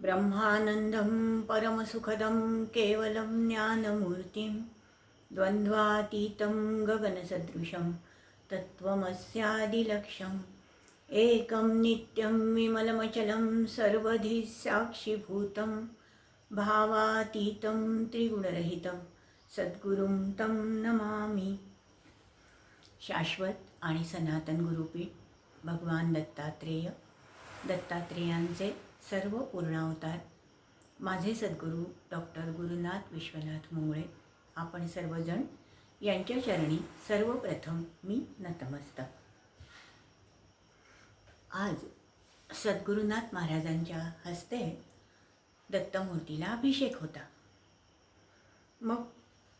ब्रह्मानन्दं परमसुखदं केवलं ज्ञानमूर्तिं द्वन्द्वातीतं गगनसदृशं तत्त्वमस्यादिलक्ष्यम् एकं नित्यं विमलमचलं सर्वधि साक्षिभूतं भावातीतं त्रिगुणरहितं सद्गुरुं तं नमामि. शाश्वत आणि सनातन गुरुपीठ भगवान दत्तात्रेयांचे सर्व पूर्णावतार माझे सद्गुरू डॉक्टर गुरुनाथ विश्वनाथ मुंगळे आपण सर्वजण यांच्या चरणी सर्वप्रथम मी नतमस्तक. आज सद्गुरुनाथ महाराजांच्या हस्ते दत्तमूर्तीला अभिषेक होता. मग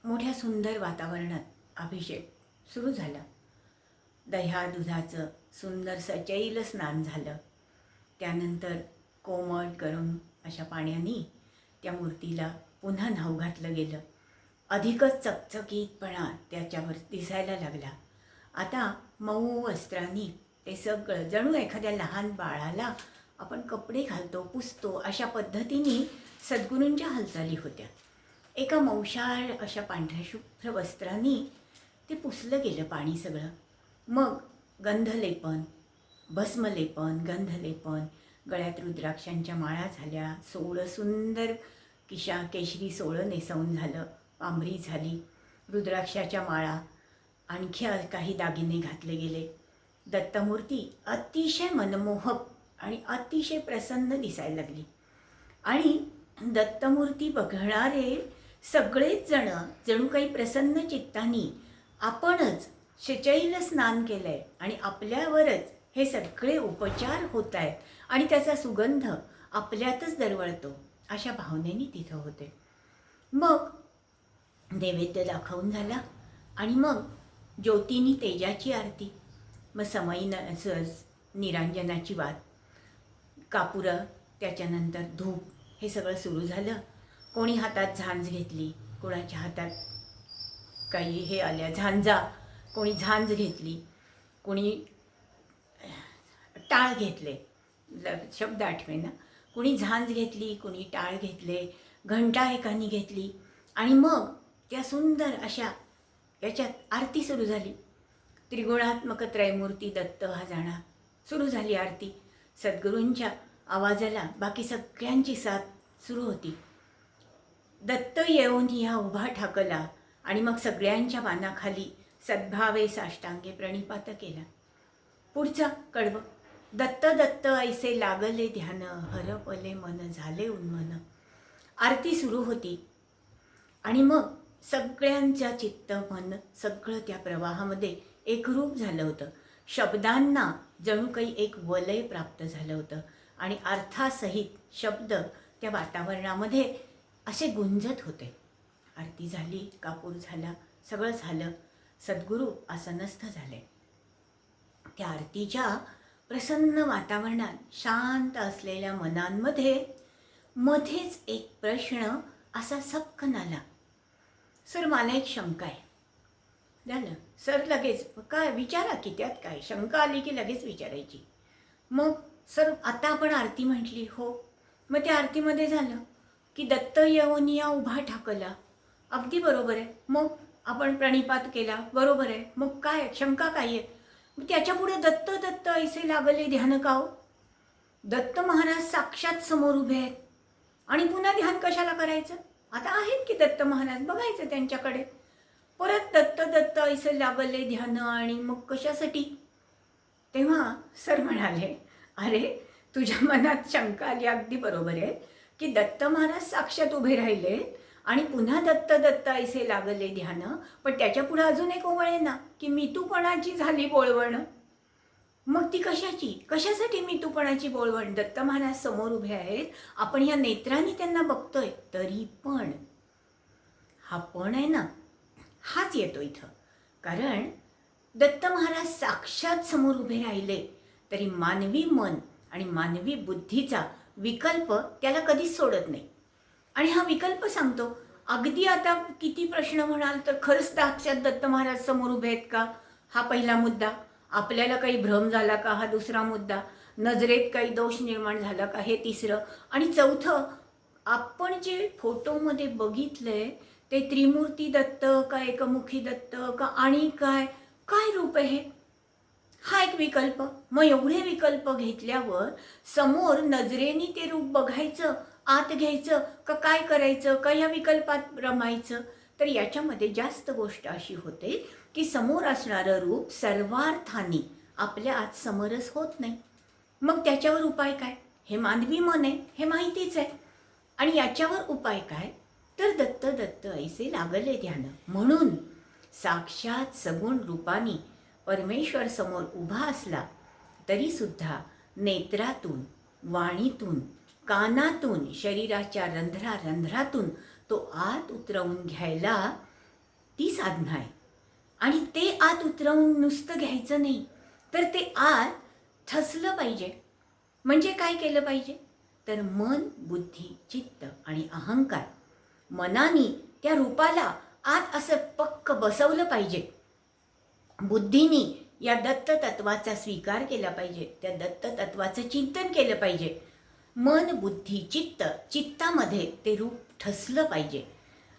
मोठ्या सुंदर वातावरणात अभिषेक सुरू झाला. दह्या दुधाचं सुंदर सचैल स्नान झालं. त्यानंतर कोमट गरम अशा पाण्याने त्या मूर्तीला पुन्हा न्हाऊ घातलं गेलं. अधिकच चकचकीतपणा त्याच्यावर दिसायला लागला. आता मऊ वस्त्रांनी ते सगळं जणू एखाद्या लहान बाळाला आपण कपडे घालतो पुसतो अशा पद्धतीने सद्गुरूंच्या हालचाली होत्या. एका मौशाळ अशा पांढऱ्या शुभ्र वस्त्रांनी ते पुसलं गेलं पाणी सगळं. मग गंधलेपन, भस्मलेपन, गंधलेपन, गळ्यात रुद्राक्षांच्या माळा झाल्या, सोळं सुंदर केशरी सोळं नेसवून झालं, पांभरी झाली, रुद्राक्षाच्या माळा, आणखी काही दागिने घातले गेले. दत्तमूर्ती अतिशय मनमोहक आणि अतिशय प्रसन्न दिसायला लागली. आणि दत्तमूर्ती बघणारे सगळेच जण जणू काही प्रसन्न चित्तानी आपणच शचैल स्नान केलं आहे आणि आपल्यावरच हे सगळे उपचार होत आहेत आणि त्याचा सुगंध आपल्यातच दरवळतो अशा भावनेने तिथं होते. मग नैवेद्य दाखवून झाला आणि मग ज्योतिनी तेजाची आरती, मग समयी निरांजनाची वात, कापुरं, त्याच्यानंतर धूप, हे सगळं सुरू झालं. कोणी हातात झांज घेतली, कोणाच्या हातात काही हे आल्या झांजा, कोणी झांज घेतली, कोणी टाळ घेतले, शब्द आठवेना, कोणी झांज घेतली, कोणी टाळ घेतले, घंटा एकाने घेतली आणि मग त्या सुंदर अशा याच्यात आरती सुरू झाली. त्रिगुणात्मक त्रयमूर्ती दत्त हा जाणा सुरू झाली आरती. सद्गुरूंच्या आवाजाला बाकी सगळ्यांची साथ सुरू होती. दत्त येऊन या उभा ठाकला आणि मग सगळ्यांच्या मानाखाली सद्भावे साष्टांगे प्रणिपात केला. पुढचा कडवं, दत्त दत्त ऐसे लागले ध्यान, हरपले मन झाले उन्मन. आरती सुरू होती आणि मग सगळ्यांच्या चित्त मन सगळं त्या प्रवाहामध्ये एकरूप झालं होतं. शब्दांना जणू काही एक वलय प्राप्त झालं होतं आणि अर्थासहित शब्द त्या वातावरणामध्ये असे गुंजत होते. आरती झाली, कापूर झाला, सगळं झालं. सद्गुरू आसनस्थ झाले. त्या आरतीच्या प्रसन्न वातावरणात शांत असलेल्या मनांमध्ये मध्येच एक प्रश्न असा सपकन आला. सर, मला एक शंका आहे. झालं सर, लगेच काय विचारा की, त्यात काय शंका आली की लगेच विचारायची. मग सर, आता आपण आरती म्हटली, हो, मग त्या आरतीमध्ये झालं की दत्त येऊन या उभा ठाकला, अगदी बरोबर आहे. मग आपण प्रणिपात केला, बरोबर आहे. मग काय शंका काय आहे? त्याच्यापुढे दत्त दत्त ऐसे लागले ध्यान काव. दत्त महाराज साक्षात समोर उभे आहेत आणि पुन्हा ध्यान कशाला करायचं? आता आहेत की दत्त महाराज, बघायचं त्यांच्याकडे. परत दत्त दत्त ऐसे लागले ध्यान आणि मग कशासाठी? तेव्हा सर म्हणाले, अरे तुझ्या मनात शंका आली, अगदी बरोबर आहे की दत्त महाराज साक्षात उभे राहिले आणि पुन्हा दत्त दत्त ऐसे लागले ध्यान, पण त्याच्या पुढे अजून एक ओळ आहे ना की मितूपणाची झाली बोळवण. मग ती कशाची, कशासाठी मितूपणाची बोळवण? दत्त महाराज समोर उभे आहेत, आपण ह्या नेत्रांनी त्यांना बघतोय, तरी पण हा पण आहे ना, हाच येतो इथं. कारण दत्त महाराज साक्षात समोर उभे राहिले तरी मानवी मन आणि मानवी बुद्धीचा विकल्प त्याला कधीच सोडत नाही. आणि हा विकल्प सांगतो. अगदी आता किती प्रश्न म्हणाल तर खरंच साक्षात दत्त महाराज समोर उभे आहेत का, हा पहिला मुद्दा. आपल्याला काही भ्रम झाला का, हा दुसरा मुद्दा. नजरेत काही दोष निर्माण झाला का हे तिसरं. आणि चौथं, आपण जे फोटोमध्ये बघितलंय ते त्रिमूर्ती दत्त का एकमुखी दत्त का आणि काय काय रूप आहे हे? हा एक विकल्प. मग एवढे विकल्प घेतल्यावर समोर नजरेने ते रूप बघायचं, आत घ्यायचं का काय करायचं, का या विकल्पात रमायचं? तर याच्यामध्ये जास्त गोष्ट अशी होते की समोर असणारं रूप सर्वार्थाने आपल्या आत समरस होत नाही. मग त्याच्यावर उपाय काय? हे मानवी मन आहे, हे माहितीच आहे. आणि याच्यावर उपाय काय? तर दत्त दत्त ऐसे लागले ध्यान. म्हणून साक्षात सगुण रूपाने परमेश्वर समोर उभा असला तरी सुद्धा नेत्रातून, वाणीतून, कानातून, शरीराच्या रंध्रारंध्रातून तो आत उतरवून घ्यायला ती साधना आहे. आणि ते आत उतरवून नुसतं घ्यायचं नाही, तर ते आत ठसलं पाहिजे. म्हणजे काय केलं पाहिजे? तर मन, बुद्धी, चित्त आणि अहंकार मनाने त्या रूपाला आत असं पक्क बसवलं पाहिजे. बुद्धीने या दत्त तत्वाचा स्वीकार केला पाहिजे, त्या दत्त तत्वाचं चिंतन केलं पाहिजे. मन, बुद्धी, चित्त, चित्तामध्ये ते रूप ठसलं पाहिजे.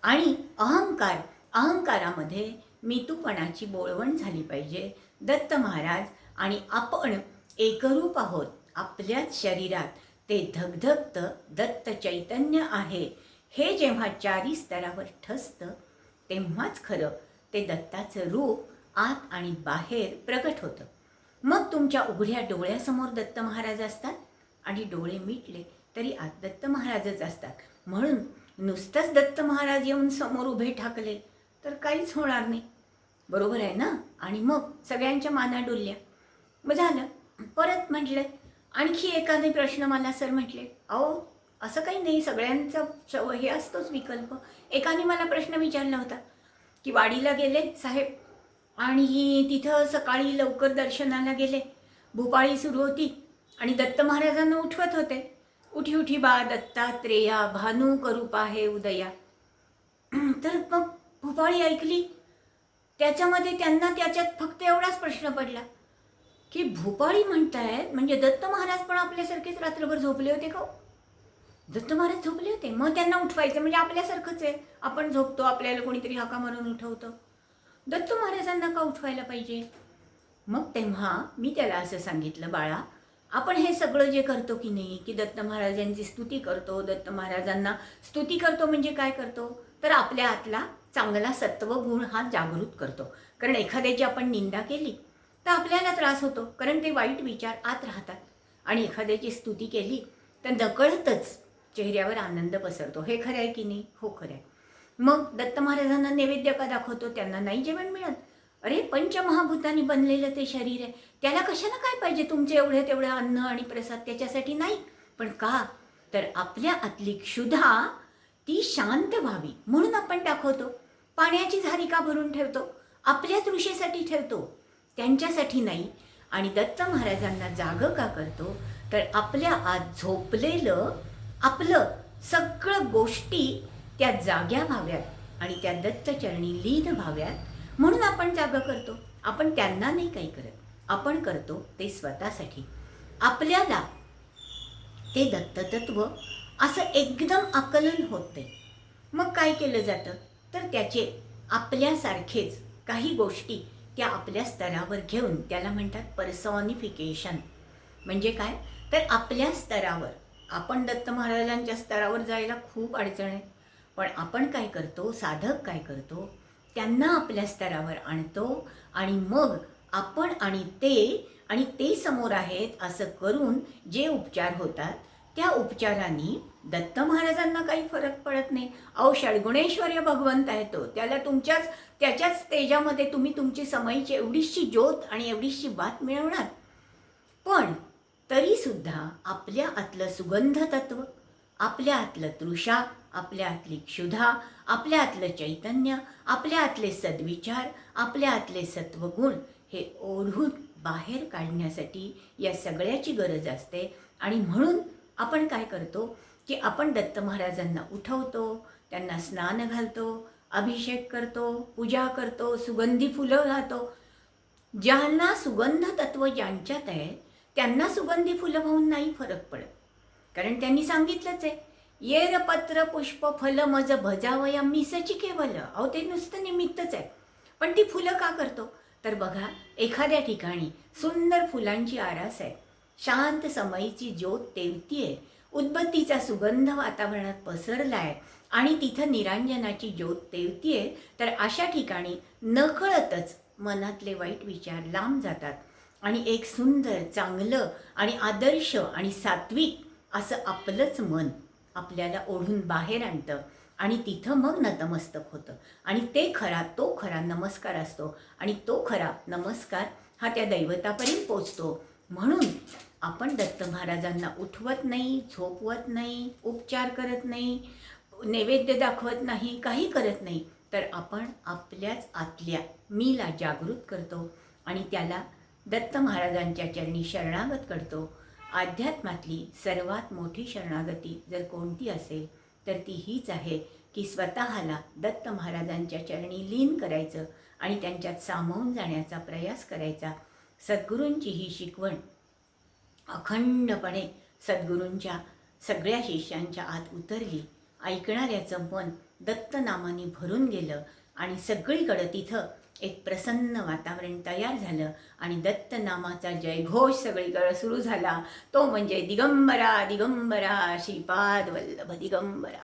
आणि अहंकारामध्ये मीतूपणाची बोळवण झाली पाहिजे. दत्त महाराज आणि आपण एकरूप आहोत. आपल्याच शरीरात ते धगधगतं दत्त चैतन्य आहे हे जेव्हा चारी स्तरावर ठसतं तेव्हाच खरं ते दत्ताचं रूप आत आणि बाहेर प्रगट होतं. मग तुमच्या उघड्या डोळ्यासमोर दत्त महाराज असतात आणि डोळे मिटले तरी आत दत्त महाराजच असतात. म्हणून नुसतंच दत्त महाराज येऊन समोर उभे ठाकले तर काहीच होणार नाही. बरोबर आहे ना? आणि मग सगळ्यांच्या माना डोलल्या. मग झालं. परत म्हटलं आणखी एखादे प्रश्न मला सर म्हटले, अहो असं काही नाही, सगळ्यांचा हे असतोच विकल्प. एकाने मला प्रश्न विचारला होता की वाडीला गेले साहेब आणि तिथं सकाळी लवकर दर्शनाला गेले, भूपाळी सुरू होती आणि दत्त महाराजांना उठवत होते, उठी उठी बा दत्तात्रेया भानू करूपा हे उदया. तर मग भूपाळी ऐकली. त्याच्यामध्ये त्यांना त्याच्यात फक्त एवढाच प्रश्न पडला की भूपाळी म्हणतायत म्हणजे दत्त महाराज पण आपल्यासारखेच रात्रभर झोपले होते का? दत्त महाराज झोपले होते, मग त्यांना उठवायचं म्हणजे आपल्यासारखंच आहे. आपण झोपतो, आपल्याला कोणीतरी हाका मारून उठवतं, दत्त महाराजांना का उठवायला पाहिजे? मग तेव्हा मी त्याला असं सांगितलं, बाळा आपण हे सगळं जे करतो की नाही, की दत्त महाराजांची स्तुती करतो, दत्त महाराजांना स्तुती करतो म्हणजे काय करतो? तर आपल्या आतला चांगला सत्वगुण हा जागृत करतो. कारण एखाद्याची आपण निंदा केली तर आपल्याला त्रास होतो, कारण ते वाईट विचार आत राहतात. आणि एखाद्याची स्तुती केली तर नकळतच चेहऱ्यावर आनंद पसरतो. हे खरं आहे की नाही? हो खरं आहे. मग दत्त महाराजांना नैवेद्य का दाखवतो? त्यांना नाही जेवण मिळत. अरे पंचमहाभूतांनी बनलेलं ते शरीर आहे, त्याला कशाला काय पाहिजे तुमचे एवढे तेवढे अन्न आणि प्रसाद? त्याच्यासाठी नाही. पण का? तर आपल्या आतली क्षुधा ती शांत व्हावी म्हणून आपण दाखवतो. पाण्याची झारी का भरून ठेवतो? आपल्या तृषेसाठी ठेवतो, त्यांच्यासाठी नाही. आणि दत्त महाराजांना जागं का करतो? तर आपल्या आत झोपलेलं आपलं सगळं गोष्टी त्या जाग्या व्हाव्यात आणि त्या दत्तचरणी लीन व्हाव्यात म्हणून आपण जागा करतो. आपण त्यांना नाही काही करत, आपण करतो ते स्वतःसाठी. आपल्याला ते दत्ततत्व असं एकदम आकलन होत नाही. मग काय केलं जातं? तर त्याचे आपल्यासारखेच काही गोष्टी त्या आपल्या स्तरावर घेऊन त्याला म्हणतात पर्सॉनिफिकेशन. म्हणजे काय? तर आपल्या स्तरावर आपण दत्त महाराजांच्या स्तरावर जायला खूप अडचण आहे, पण आपण काय करतो, साधक काय करतो, त्यांना आपल्या स्तरावर आणतो आणि मग आपण आणि ते समोर आहेत असं करून जे उपचार होतात त्या उपचारांनी दत्त महाराजांना काही फरक पडत नाही. अहो षडगुणेश्वर्य भगवंत आहे तो, त्याला त्याच्याच तेजामध्ये तुम्ही तुमची समयीची एवढीशी ज्योत आणि एवढीशी बात मिळवणार. पण तरीसुद्धा आपल्या आतलं सुगंध तत्व, आपल्या आतलं तृषा, आपल्या आतली क्षुधा, आपल्या आतलं चैतन्य, आपल्या आतले सद्विचार, आपल्या आतले सत्वगुण हे ओढून बाहेर काढण्यासाठी या सगळ्याची गरज असते. आणि म्हणून आपण काय करतो की आपण दत्त महाराजांना उठवतो, त्यांना स्नान घालतो, अभिषेक करतो, पूजा करतो, सुगंधी फुलं घालतो. ज्यांना सुगंध तत्व ज्यांच्यात आहे त्यांना सुगंधी फुलं पाहून नाही फरक पडत, कारण त्यांनी सांगितलंच आहे, येर पत्र पुष्प फल मज भजावया मीसची केवल. अहो ते नुसतं निमित्तच आहे, पण ती फुलं का करतो तर बघा, एखाद्या ठिकाणी सुंदर फुलांची आरास आहे, शांत समयीची ज्योत तेवतीये, उदबत्तीचा सुगंध वातावरणात पसरलाय आणि तिथं निरांजनाची ज्योत तेवतीये, तर अशा ठिकाणी नकळतच मनातले वाईट विचार लांब जातात आणि एक सुंदर, चांगलं आणि आदर्श आणि सात्विक असं आपलंच मन आपल्याला ओढून बाहेर आणतं आणि तिथं मग नतमस्तक होतं. आणि तो खरा नमस्कार असतो आणि तो खरा नमस्कार हा त्या दैवतापर्यंत पोचतो. म्हणून आपण दत्त महाराजांना उठवत नाही, झोपवत नाही, उपचार करत नाही, नैवेद्य दाखवत नाही, काही करत नाही, तर आपण आपल्याच आतल्या मीला जागृत करतो आणि त्याला दत्त महाराजांच्या चरणी शरणागत करतो. अध्यात्मातली सर्वात मोठी शरणागती जर कोणती असेल तर ती हीच आहे की स्वतःला दत्त महाराजांच्या चरणी लीन करायचं आणि त्यांच्यात सामावून जाण्याचा प्रयास करायचा. सद्गुरूंची ही शिकवण अखंडपणे सद्गुरूंच्या सगळ्या शिष्यांच्या आत उतरली. ऐकणाऱ्याचं मन दत्तनामाने भरून गेलं आणि सगळीकडं तिथं एक प्रसन्न वातावरण तयार झालं आणि दत्तनामाचा जयघोष सगळीकडे सुरू झाला. तो म्हणजे दिगंबरा दिगंबरा श्रीपाद वल्लभ दिगंबरा.